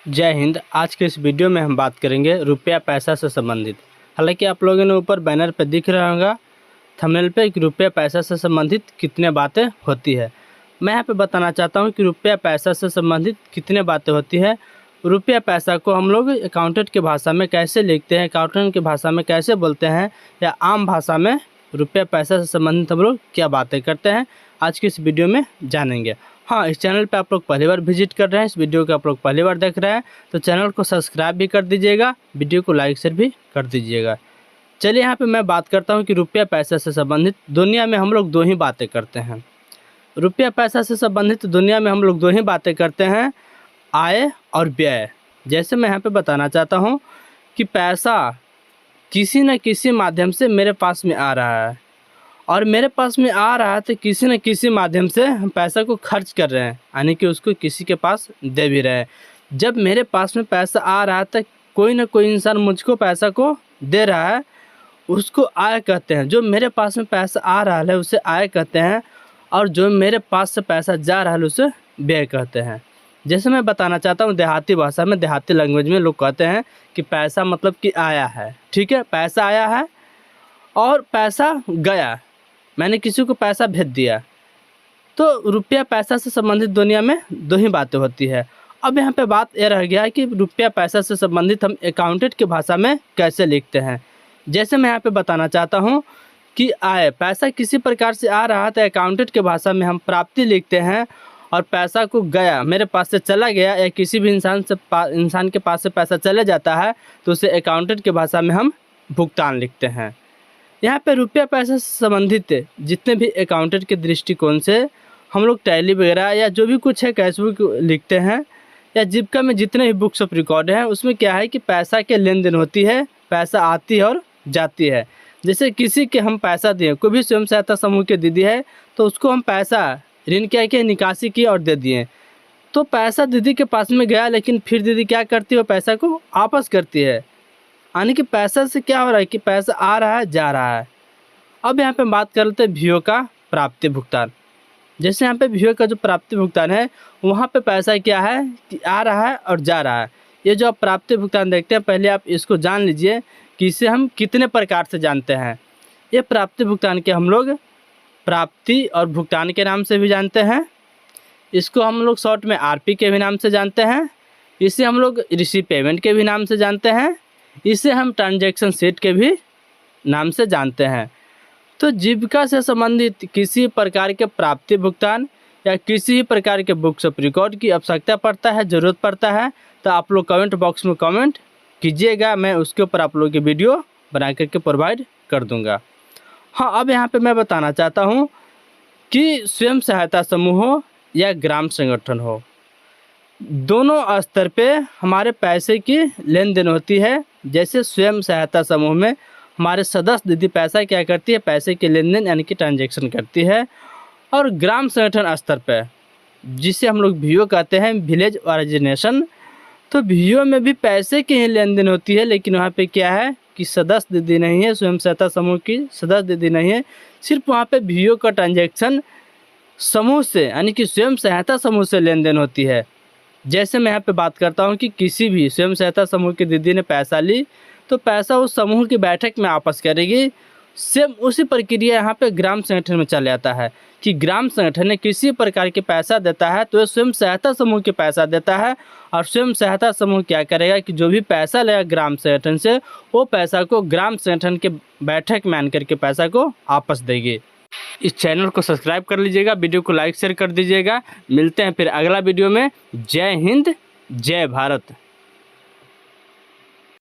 जय हिंद। आज के इस वीडियो में हम बात करेंगे रुपया पैसा से संबंधित। हालांकि आप लोगों ने ऊपर बैनर पे दिख रहा होगा थंबनेल पे कि रुपया पैसा से संबंधित कितने बातें होती है। मैं यहाँ पे बताना चाहता हूँ कि रुपया पैसा से संबंधित कितने बातें होती है। रुपया पैसा को हम लोग अकाउंटेंट की भाषा में कैसे लिखते हैं, अकाउंटेंट की भाषा में कैसे बोलते हैं, या आम भाषा में रुपया पैसा से संबंधित हम लोग क्या बातें करते हैं, आज की इस वीडियो में जानेंगे। हाँ, इस चैनल पे आप लोग पहली बार विजिट कर रहे हैं, इस वीडियो को आप लोग पहली बार देख रहे हैं तो चैनल को सब्सक्राइब भी कर दीजिएगा, वीडियो को लाइक शेयर भी कर दीजिएगा। चलिए यहाँ पे मैं बात करता हूँ कि रुपया पैसा से संबंधित दुनिया में हम लोग दो ही बातें करते हैं। रुपया पैसा से संबंधित दुनिया में हम लोग दो ही बातें करते हैं, आय और व्यय। जैसे मैं यहाँ पे बताना चाहता हूँ कि पैसा किसी न किसी माध्यम से मेरे पास में आ रहा है और मेरे पास में आ रहा है तो किसी न किसी माध्यम से हम पैसा को खर्च कर रहे हैं, यानी कि उसको किसी के पास दे भी रहे हैं। जब मेरे पास में पैसा आ रहा है तो कोई ना कोई इंसान मुझको पैसा को दे रहा है, उसको आय कहते हैं। जो मेरे पास में पैसा आ रहा है उसे आय कहते हैं, और जो मेरे पास से पैसा जा रहा है उसे व्यय कहते हैं। जैसे मैं बताना चाहता हूँ देहाती भाषा में, देहाती लैंग्वेज में लोग कहते हैं कि पैसा मतलब कि आया है। ठीक है, पैसा आया है और पैसा गया, मैंने किसी को पैसा भेज दिया। तो रुपया पैसा से संबंधित दुनिया में दो ही बातें होती है। अब यहाँ पे बात यह रह गया है कि रुपया पैसा से संबंधित हम अकाउंटेंट की भाषा में कैसे लिखते हैं। जैसे मैं यहाँ पे बताना चाहता हूँ कि आय, पैसा किसी प्रकार से आ रहा है तो अकाउंटेंट की भाषा में हम प्राप्ति लिखते हैं, और पैसा को गया, मेरे पास से चला गया या किसी भी इंसान के पास से पैसा चले जाता है तो उसे अकाउंटेंट की भाषा में हम भुगतान लिखते हैं। यहाँ पे रुपया पैसा से संबंधित जितने भी अकाउंटेंट के दृष्टिकोण से हम लोग टैली वगैरह या जो भी कुछ है कैश बुक लिखते हैं, या जीविका में जितने भी बुक्स ऑफ रिकॉर्ड हैं उसमें क्या है कि पैसा के लेन देन होती है, पैसा आती है और जाती है। जैसे किसी के हम पैसा दिए, कोई भी स्वयं सहायता समूह के दीदी है तो उसको हम पैसा ऋण क्या कि निकासी की और दे दिए, तो पैसा दीदी के पास में गया, लेकिन फिर दीदी क्या करती है, वो पैसा को वापस करती है। यानी कि पैसा से क्या हो रहा है कि पैसा आ रहा है जा रहा है। अब यहाँ पे बात कर लेते हैं VO का प्राप्ति भुगतान। जैसे यहाँ पे VO का जो प्राप्ति भुगतान है वहाँ पे पैसा क्या है कि आ रहा है और जा रहा है। ये जो आप प्राप्ति भुगतान देखते हैं, पहले आप इसको जान लीजिए कि इसे हम कितने प्रकार से जानते हैं। ये प्राप्ति भुगतान के हम लोग प्राप्ति और भुगतान के नाम से भी जानते हैं। इसको हम लोग शॉर्ट में RP के भी नाम से जानते हैं। इसे हम लोग रिसीव पेमेंट के भी नाम से जानते हैं। इसे हम ट्रांजैक्शन शीट के भी नाम से जानते हैं। तो जीविका से संबंधित किसी प्रकार के प्राप्ति भुगतान या किसी प्रकार के बुक्स ऑफ रिकॉर्ड की आवश्यकता पड़ता है, ज़रूरत पड़ता है, तो आप लोग कमेंट बॉक्स में कमेंट कीजिएगा, मैं उसके ऊपर आप लोगों की वीडियो बना करके प्रोवाइड कर दूंगा। हाँ, अब यहाँ पे मैं बताना चाहता हूँ कि स्वयं सहायता समूह हो या ग्राम संगठन हो, दोनों स्तर पे हमारे पैसे की लेन देन होती है। जैसे स्वयं सहायता समूह में हमारे सदस्य दीदी पैसा क्या करती है, पैसे की लेन देन यानी कि ट्रांजैक्शन करती है। और ग्राम संगठन स्तर पे जिसे हम लोग VO कहते हैं, विलेज ऑर्गेनाइजेशन, तो VO में भी पैसे की ही लेन देन होती है, लेकिन वहाँ पे क्या है कि सदस्य दीदी नहीं है, स्वयं सहायता समूह की सदस्य दीदी नहीं है, सिर्फ वहाँ पे VO का ट्रांजैक्शन समूह से यानी कि स्वयं सहायता समूह से लेन देन होती है। जैसे मैं यहाँ पे बात करता हूँ कि किसी भी स्वयं सहायता समूह की दीदी ने पैसा ली तो पैसा उस समूह की बैठक में वापस करेगी। सेम उसी प्रक्रिया यहाँ पे ग्राम संगठन में चल जाता है कि ग्राम संगठन ने किसी प्रकार के पैसा देता है तो स्वयं सहायता समूह के पैसा देता है, और स्वयं सहायता समूह क्या करेगा कि जो भी पैसा लेगा ग्राम संगठन से वो पैसा को ग्राम संगठन के बैठक में आन करके पैसा को वापस देगी। इस चैनल को सब्सक्राइब कर लीजिएगा, वीडियो को लाइक शेयर कर दीजिएगा। मिलते हैं फिर अगला वीडियो में। जय हिंद, जय भारत।